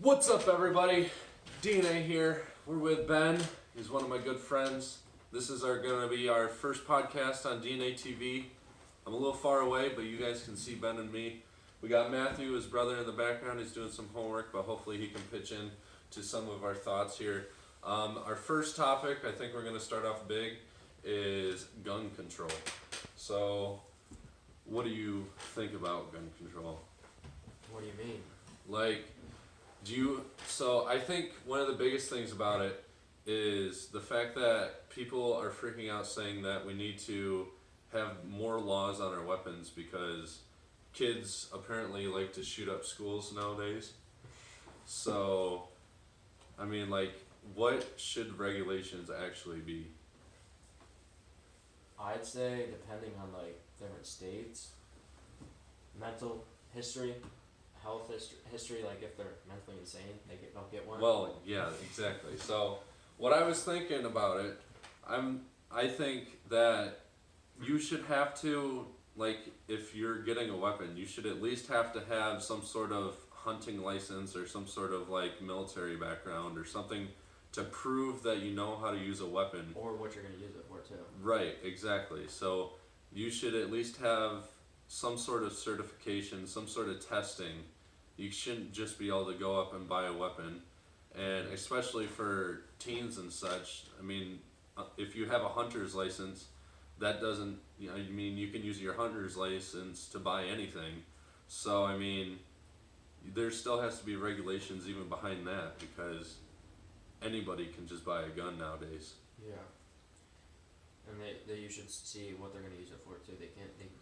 What's up, everybody? DnA here. We're with Ben. He's one of my good friends. This is gonna be our first podcast on DnA TV. I'm a little far away, but you guys can see Ben and me. We got Matthew, his brother, in the background. He's doing some homework, but hopefully he can pitch in to some of our thoughts here. Our first topic, I think we're gonna start off big, is gun control. So, what do you think about gun control? What do you mean? So I think one of the biggest things about it is the fact that people are freaking out saying that we need to have more laws on our weapons because kids apparently like to shoot up schools nowadays. So, I mean, what should regulations actually be? I'd say depending on different states, mental history, health history, if they're mentally insane, they'll get one. Well, yeah, exactly. So, what I was thinking about it, I think that you should have to, if you're getting a weapon, you should at least have to have some sort of hunting license or some sort of military background or something to prove that you know how to use a weapon. Or what you're going to use it for, too. Right, exactly. So, you should at least have some sort of certification, some sort of testing. You shouldn't just be able to go up and buy a weapon. And especially for teens and such, I mean, if you have a hunter's license, that doesn't, you can use your hunter's license to buy anything. So, I mean, there still has to be regulations even behind that because anybody can just buy a gun nowadays. Yeah. And you should see what they're going to use it for, too. They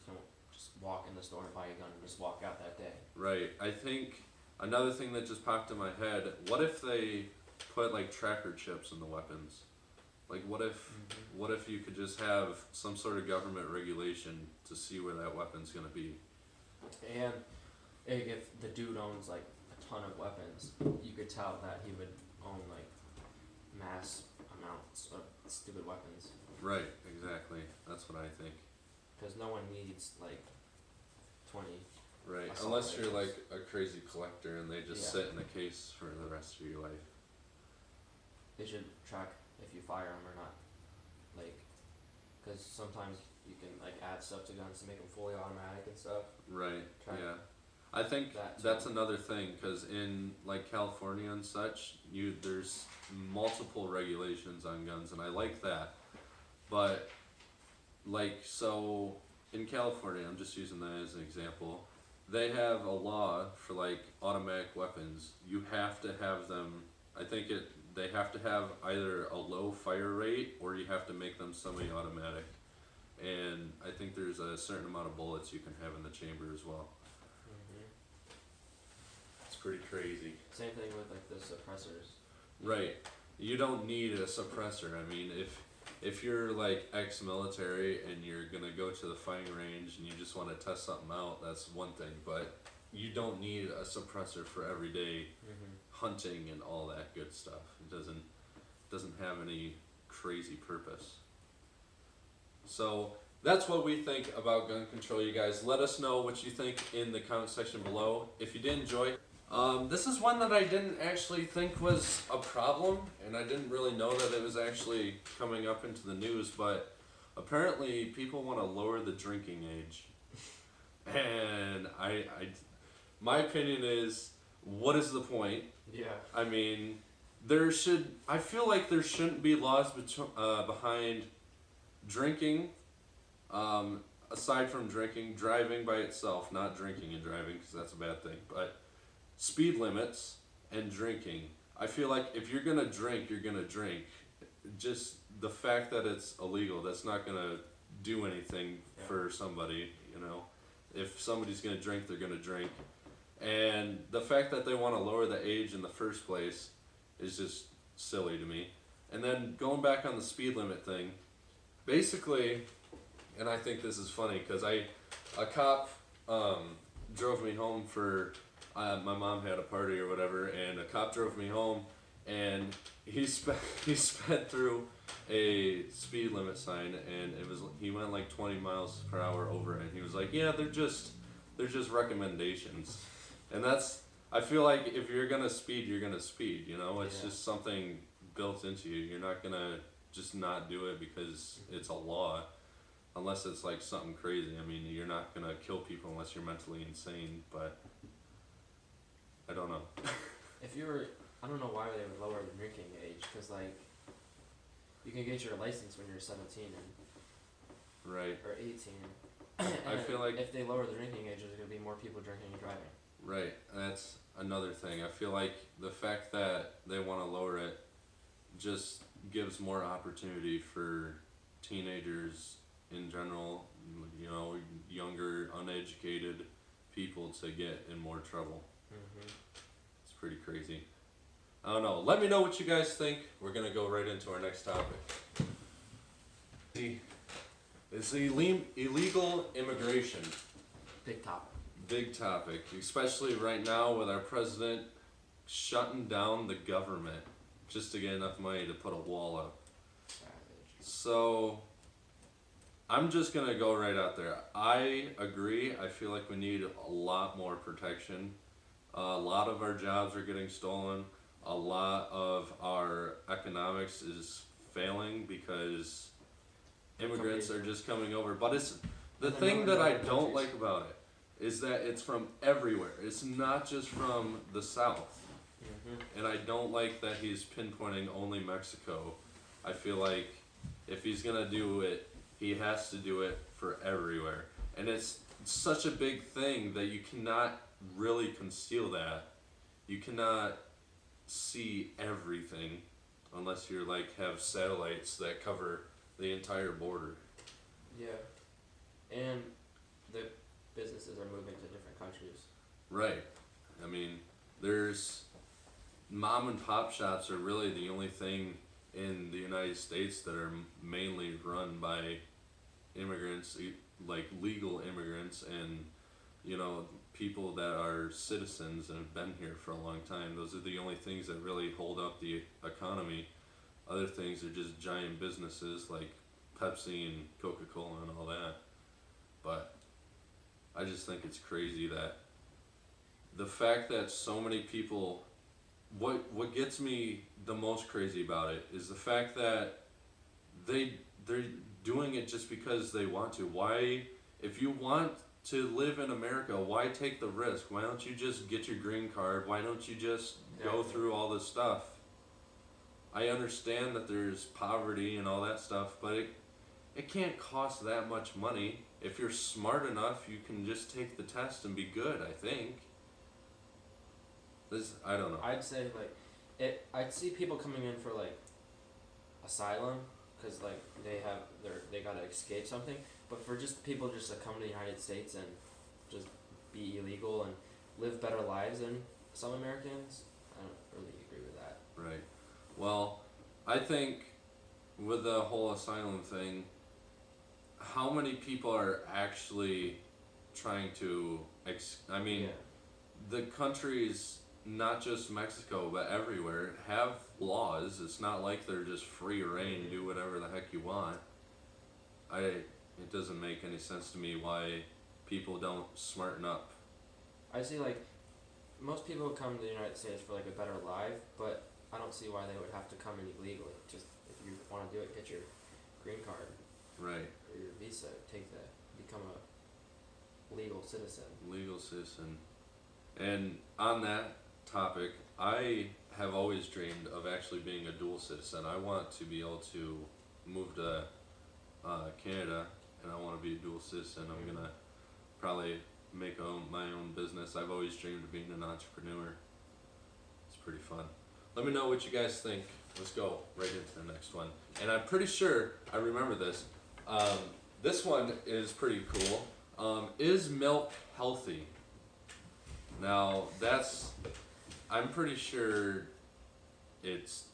don't just walk in the store and buy a gun and just walk out that day. Right. I think another thing that just popped in my head, what if they put tracker chips in the weapons? What if you could just have some sort of government regulation to see where that weapon's going to be? And if the dude owns a ton of weapons, you could tell that he would own mass amounts of stupid weapons. Right, exactly. That's what I think. Because no one needs 20. Right, unless you're a crazy collector and they just sit in a case for the rest of your life. They should track if you fire them or not. Because sometimes you can add stuff to guns to make them fully automatic and stuff. Right, yeah. I think that's another thing, because in California and such, there's multiple regulations on guns, and I like that. But so in California, I'm just using that as an example, they have a law for automatic weapons. You have to have them, they have to have either a low fire rate or you have to make them semi-automatic. And I think there's a certain amount of bullets you can have in the chamber as well. Mm-hmm. It's pretty crazy. Same thing with the suppressors. Right. You don't need a suppressor. I mean, if you're ex-military and you're gonna go to the firing range and you just want to test something out, that's one thing. But you don't need a suppressor for everyday hunting and all that good stuff. It doesn't have any crazy purpose. So that's what we think about gun control, you guys. Let us know what you think in the comment section below. If you did enjoy, this is one that I didn't actually think was a problem, and I didn't really know that it was actually coming up into the news, but apparently people want to lower the drinking age. And my opinion is, what is the point? Yeah. I mean, I feel like there shouldn't be laws behind drinking, aside from drinking, driving by itself, not drinking and driving, because that's a bad thing, but speed limits and drinking. I feel like if you're going to drink, you're going to drink. Just the fact that it's illegal, that's not going to do anything for somebody, If somebody's going to drink, they're going to drink. And the fact that they want to lower the age in the first place is just silly to me. And then going back on the speed limit thing, basically, and I think this is funny because a cop drove me home for, my mom had a party or whatever, and a cop drove me home, and he sped through a speed limit sign, and he went 20 miles per hour over it. And he was like, "Yeah, they're just recommendations," and that's I feel like if you're gonna speed, you're gonna speed. You know, it's Yeah. just something built into you. You're not gonna just not do it because it's a law, unless it's like something crazy. I mean, you're not gonna kill people unless you're mentally insane. But I don't know. If you were, I don't know why they would lower the drinking age, because like, you can get your license when you're 17 and Right. or 18. I feel like if they lower the drinking age, there's gonna be more people drinking and driving. right. That's another thing. I feel like the fact that they want to lower it just gives more opportunity for teenagers in general, you know, younger, uneducated people to get in more trouble. Mm-hmm. It's pretty crazy. I don't know. Let me know what you guys think. We're going to go right into our next topic. It's illegal immigration. Big topic. Big topic, especially right now with our president shutting down the government just to get enough money to put a wall up. Savage. So, I'm just going to go right out there. I agree. I feel like we need a lot more protection. A lot of our jobs are getting stolen. A lot of our economics is failing because immigrants are just coming over. But it's the thing that I don't like about it is that it's from everywhere. It's not just from the South. Mm-hmm. And I don't like that he's pinpointing only Mexico. I feel like if he's gonna do it, he has to do it for everywhere. And it's such a big thing that you cannot really conceal that. You cannot see everything unless you're like have satellites that cover the entire border. Yeah. And the businesses are moving to different countries. Right. I mean, there's mom and pop shops are really the only thing in the United States that are mainly run by immigrants, like legal immigrants, and you know, people that are citizens and have been here for a long time. Those are the only things that really hold up the economy. Other things are just giant businesses like Pepsi and Coca-Cola and all that. But I just think it's crazy that the fact that so many people, what gets me the most crazy about it is the fact that they're doing it just because they want to. Why, if you want to live in America, why take the risk? Why don't you just get your green card? Why don't you just go through all this stuff? I understand that there's poverty and all that stuff, but it can't cost that much money. If you're smart enough, you can just take the test and be good, I think. I don't know. I'd say like, I'd see people coming in for like asylum, because like they gotta escape something. But for just people just to come to the United States and just be illegal and live better lives than some Americans, I don't really agree with that. Right. Well, I think with the whole asylum thing, how many people are actually trying to I mean, Yeah. the countries, not just Mexico but everywhere, have laws. It's not like they're just free reign, do whatever the heck you want. It doesn't make any sense to me why people don't smarten up. I see like most people come to the United States for like a better life, but I don't see why they would have to come in illegally. Just if you want to do it, get your green card Right. or your visa, become a legal citizen. Legal citizen. And on that topic, I have always dreamed of actually being a dual citizen. I want to be able to move to Canada, and I want to be a dual citizen. I'm gonna probably make my own business. I've always dreamed of being an entrepreneur. It's pretty fun. Let me know what you guys think. Let's go right into the next one. And I'm pretty sure I remember this. This one is pretty cool. Is milk healthy? Now, I'm pretty sure it's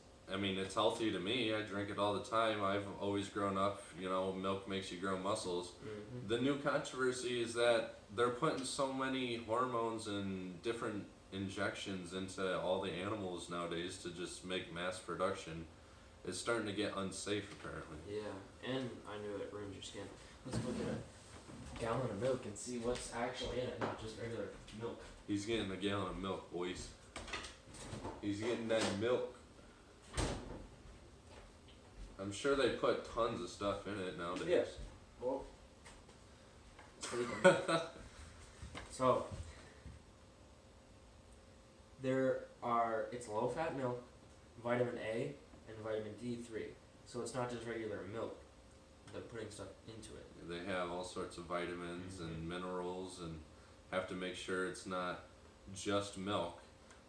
healthy to me. I drink it all the time. I've always grown up, milk makes you grow muscles. Mm-hmm. The new controversy is that they're putting so many hormones and different injections into all the animals nowadays to just make mass production. It's starting to get unsafe, apparently. Yeah, and I knew it ruins your skin. Let's look at a gallon of milk and see what's actually in it, not just regular milk. He's getting a gallon of milk, boys. He's getting that milk. I'm sure they put tons of stuff in it nowadays. Yes. Well, so it's low-fat milk, vitamin A, and vitamin D3. So it's not just regular milk. They're putting stuff into it. They have all sorts of vitamins and minerals, and have to make sure it's not just milk.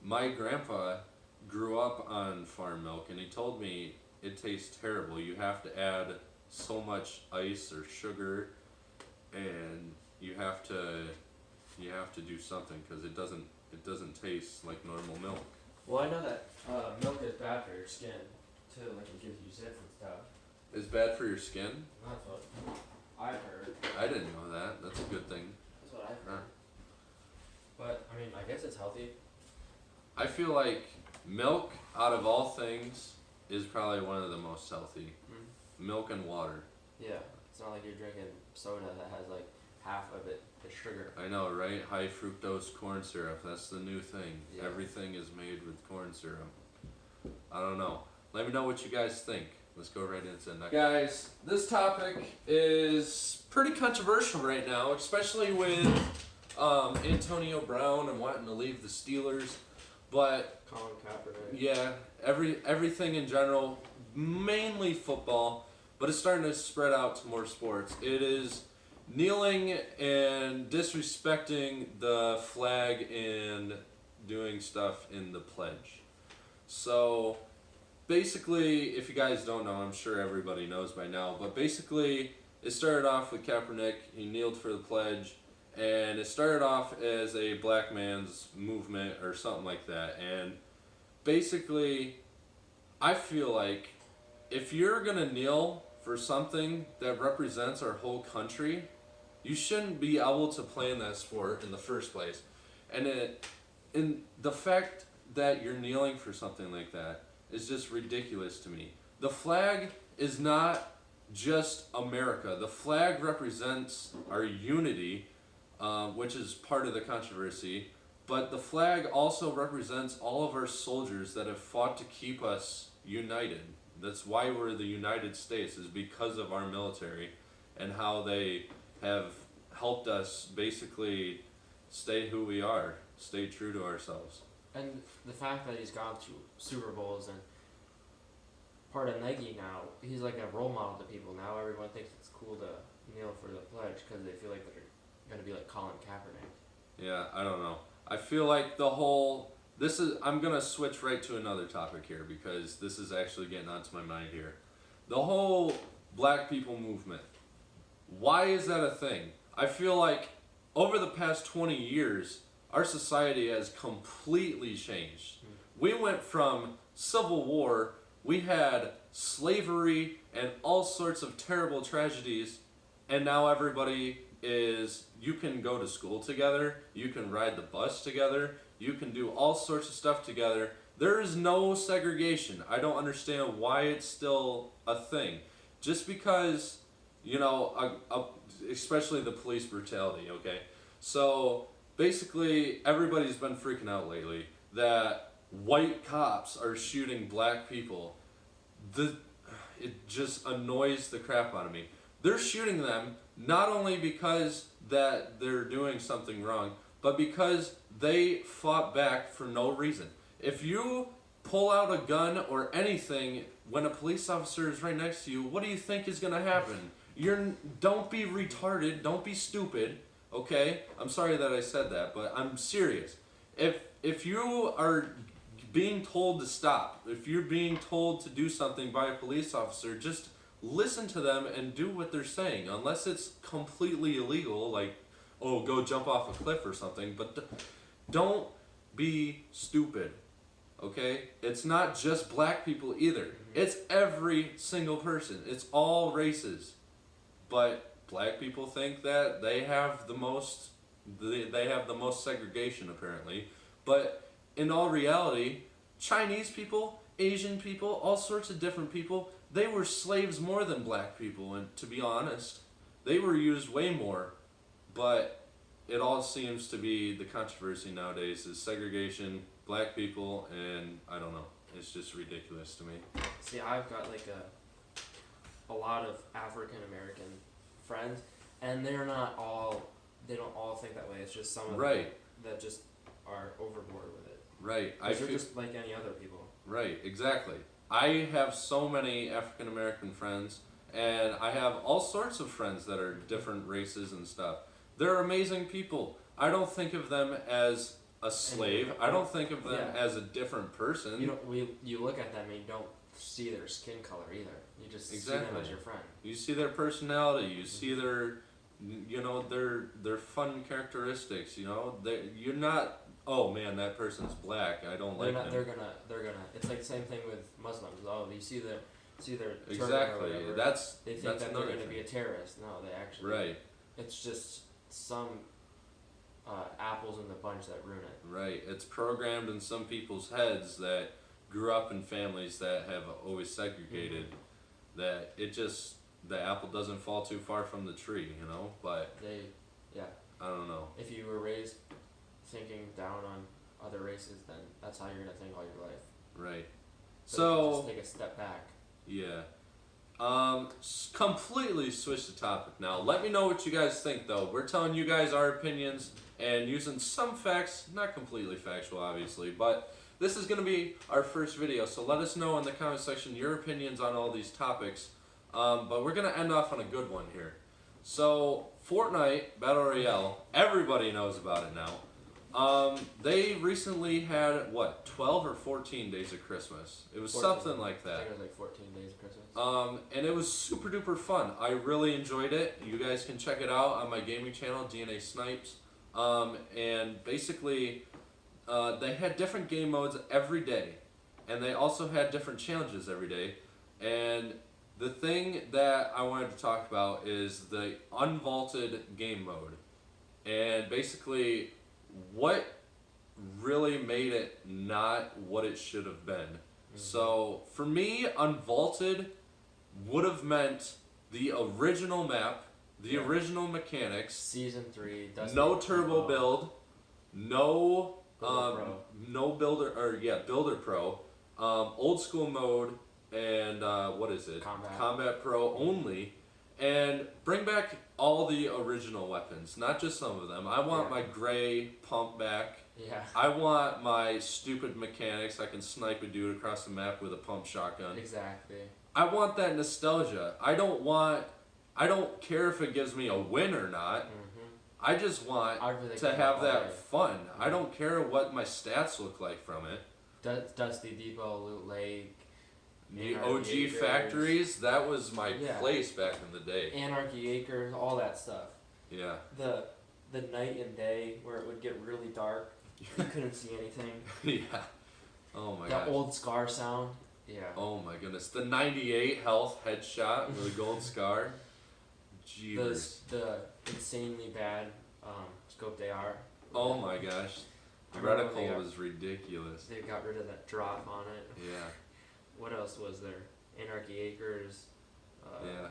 My grandpa grew up on farm milk, and he told me it tastes terrible. You have to add so much ice or sugar, and you have to do something because it doesn't taste like normal milk. Well, I know that milk is bad for your skin too. Like it gives you zits and stuff. It's bad for your skin? That's what I've heard. I didn't know that. That's a good thing. That's what I've heard. But I mean, I guess it's healthy. I feel like milk, out of all things, is probably one of the most healthy. Milk and water. Yeah, it's not like you're drinking soda that has like half of it is sugar. I know, right? High fructose corn syrup. That's the new thing. Yeah. Everything is made with corn syrup. I don't know. Let me know what you guys think. Let's go right into the next. Guys, this topic is pretty controversial right now, especially with Antonio Brown and wanting to leave the Steelers. But Colin Kaepernick. yeah, everything in general, mainly football, but it's starting to spread out to more sports. It is kneeling and disrespecting the flag and doing stuff in the pledge. So basically, if you guys don't know, I'm sure everybody knows by now, but basically it started off with Kaepernick. He kneeled for the pledge, and it started off as a black man's movement or something like that. And basically, I feel like if you're going to kneel for something that represents our whole country, you shouldn't be able to play in that sport in the first place. And the fact that you're kneeling for something like that is just ridiculous to me. The flag is not just America. The flag represents our unity, which is part of the controversy, but the flag also represents all of our soldiers that have fought to keep us united. That's why we're the United States, is because of our military and how they have helped us basically stay who we are, stay true to ourselves. And the fact that he's gone to Super Bowls and part of Nike now, he's like a role model to people. Now everyone thinks it's cool to kneel for the pledge because they feel like they're going to be like Colin Kaepernick. Yeah, I don't know. I feel like I'm going to switch right to another topic here because this is actually getting onto my mind here. The whole black people movement. Why is that a thing? I feel like over the past 20 years, our society has completely changed. We went from Civil War, we had slavery and all sorts of terrible tragedies, and now everybody you can go to school together, you can ride the bus together, you can do all sorts of stuff together. There is no segregation. I don't understand why it's still a thing. Just because, especially the police brutality, okay? So basically, everybody's been freaking out lately that white cops are shooting black people. It just annoys the crap out of me. They're shooting them not only because that they're doing something wrong, but because they fought back for no reason. If you pull out a gun or anything when a police officer is right next to you, what do you think is going to happen? Don't be retarded, don't be stupid, okay? I'm sorry that I said that, but I'm serious. If you are being told to stop, if you're being told to do something by a police officer, just listen to them and do what they're saying, unless it's completely illegal, like, oh, go jump off a cliff or something, but don't be stupid, okay? It's not just black people either. It's every single person. It's all races. But black people think that they have the most segregation, apparently. But in all reality, Chinese people, Asian people, all sorts of different people, they were slaves more than black people, and to be honest, they were used way more. But it all seems to be the controversy nowadays is segregation, black people, and I don't know. It's just ridiculous to me. See, I've got like a lot of African American friends, and they don't all think that way. It's just some of them that just are overboard with it. Right. They're just like any other people. Right, exactly. I have so many African American friends, and I have all sorts of friends that are different races and stuff. They're amazing people. I don't think of them as a slave. I don't think of them as a different person. You look at them and you don't see their skin color either. You just see them as your friend. You see their personality. You see their, their fun characteristics. You're not. Oh man, that person's black. I don't like them. They're gonna. It's like the same thing with Muslims. Oh, you see their exactly. They think that they're gonna be a terrorist. No, they actually. Right. It's just some apples in the bunch that ruin it. Right. It's programmed in some people's heads that grew up in families that have always segregated. That the apple doesn't fall too far from the tree. But I don't know. If you were raised thinking down on other races, then that's how you're gonna think all your life. Right. So just take a step back. Yeah. Completely switch the topic now. Let me know what you guys think, though. We're telling you guys our opinions and using some facts, not completely factual, obviously, but this is going to be our first video, so let us know in the comment section your opinions on all these topics. But we're going to end off on a good one here. So, Fortnite Battle Royale, everybody knows about it now. They recently had, 12 or 14 days of Christmas. It was 14. something like that. I think it was like 14 days of Christmas. And it was super duper fun. I really enjoyed it. You guys can check it out on my gaming channel, DnA Snipez. And basically, they had different game modes every day. And they also had different challenges every day. And the thing that I wanted to talk about is the Unvaulted game mode. And basically, what really made it not what it should have been. So, for me, Unvaulted would have meant the original map, the original mechanics. Season 3. No turbo build. No Builder Pro. Old school mode and Combat Pro only. And bring back all the original weapons, not just some of them. I want my gray pump back. Yeah. I want my stupid mechanics. I can snipe a dude across the map with a pump shotgun. Exactly. I want that nostalgia. I don't care if it gives me a win or not. I just want to have that fun. I don't care what my stats look like from it. Dusty Depot, Loot Lake, The OG factories, that was my place back in the day. Anarchy Acres, all that stuff. Yeah. The night and day where it would get really dark, you couldn't see anything. Yeah. Oh my gosh. The old scar sound. Yeah. Oh my goodness. The 98 health headshot with a gold scar. Jeepers. The insanely bad scope they are. Oh my gosh. The reticle was ridiculous. They got rid of that drop on it. Yeah. What else was there? Anarchy Acres. Yeah.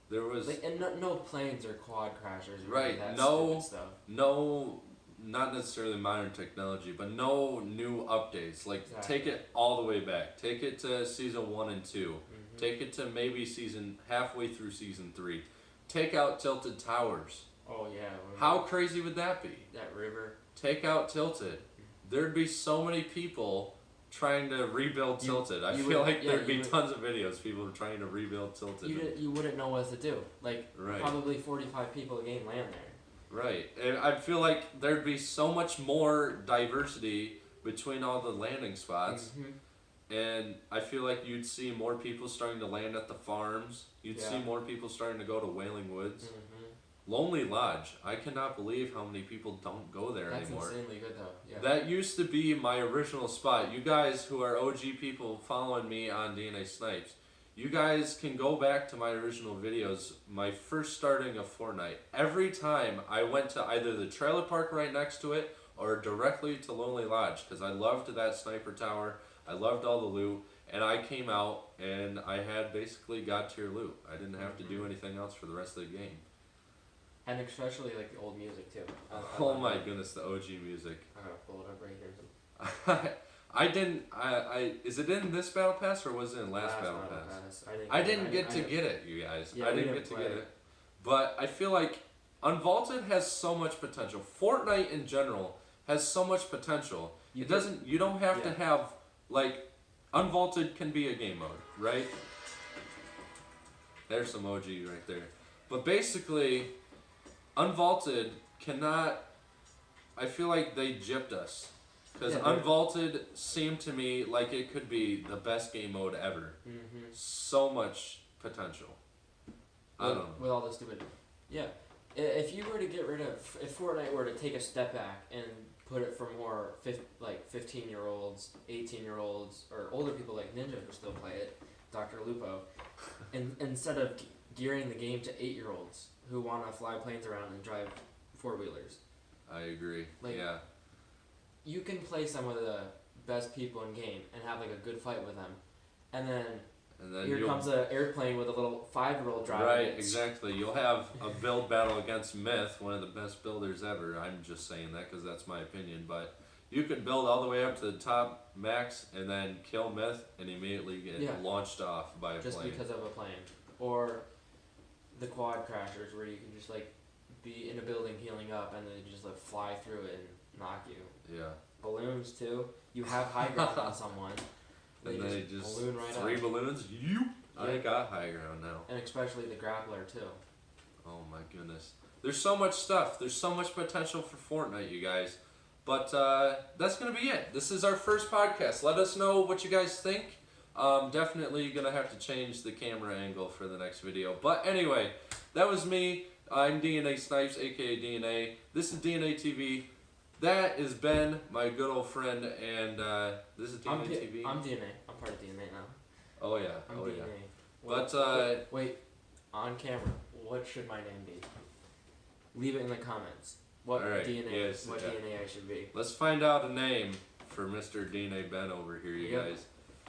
There was and no planes or quad crashers. Or right. That no. Stuff. No. Not necessarily modern technology, but no new updates. Like take it all the way back. Take it to season 1 and 2. Take it to maybe halfway through season 3. Take out Tilted Towers. Oh yeah. How crazy would that be? That river. Take out Tilted. There'd be so many people trying to rebuild Tilted. I feel like there'd be tons of videos of people trying to rebuild Tilted. You wouldn't know what to do. Like probably 45 people a game land there. Right. And I feel like there'd be so much more diversity between all the landing spots. And I feel like you'd see more people starting to land at the farms. You'd see more people starting to go to Wailing Woods. Lonely Lodge. I cannot believe how many people don't go there anymore. That's insanely good though. Yeah. That used to be my original spot. You guys who are OG people following me on DnA Snipez, you guys can go back to my original videos, my first starting of Fortnite. Every time I went to either the trailer park right next to it or directly to Lonely Lodge because I loved that sniper tower. I loved all the loot. And I came out and I had basically god tier loot. I didn't have to do anything else for the rest of the game. And especially like the old music too. Oh my goodness, the OG music. I'm gonna pull it up right here. I didn't. Is it in this battle pass or was it in last battle pass? I didn't get to get it, you guys. Yeah, I didn't get to get it. But I feel like Unvaulted has so much potential. Fortnite in general has so much potential. You don't have to have like Unvaulted can be a game mode, right? There's some OG right there. But basically, Unvaulted cannot. I feel like they gypped us. Because Unvaulted seemed to me like it could be the best game mode ever. Mm-hmm. So much potential. I don't know. With all the stupid. Yeah. If you were to get rid of. If Fortnite were to take a step back and put it for more 15-year-olds, 18-year-olds, or older people like Ninja who still play it, Dr. Lupo, and instead of gearing the game to 8-year-olds who want to fly planes around and drive four-wheelers. I agree. Like, yeah. You can play some of the best people in game and have like a good fight with them, and then here comes an airplane with a little 5-year-old driving. Right, exactly. You'll have a build battle against Myth, one of the best builders ever. I'm just saying that because that's my opinion, but you could build all the way up to the top max and then kill Myth and immediately get launched off by a plane. Just because of a plane, or the quad crashers where you can just like be in a building healing up and then just like fly through it and knock you. Yeah. Balloons too. You have high ground on someone. And they just balloon right three up. balloons. I got high ground now. And especially the grappler too. Oh my goodness. There's so much stuff. There's so much potential for Fortnite, you guys. But that's gonna be it. This is our first podcast. Let us know what you guys think. Definitely gonna have to change the camera angle for the next video. But anyway, that was me. I'm DnA Snipez, aka DnA. This is DnA TV. That is Ben, my good old friend, and this is DnA TV. I'm DnA. I'm part of DnA now. Oh yeah. I'm DnA. Yeah. But wait, on camera, what should my name be? Leave it in the comments. What DNA? What DNA I should be? Let's find out a name for Mr. DnA Ben over here, you guys.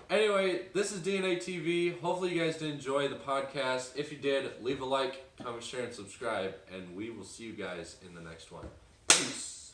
Anyway, this is DnA TV. Hopefully you guys did enjoy the podcast. If you did, leave a like, comment, share, and subscribe, and we will see you guys in the next one. Peace.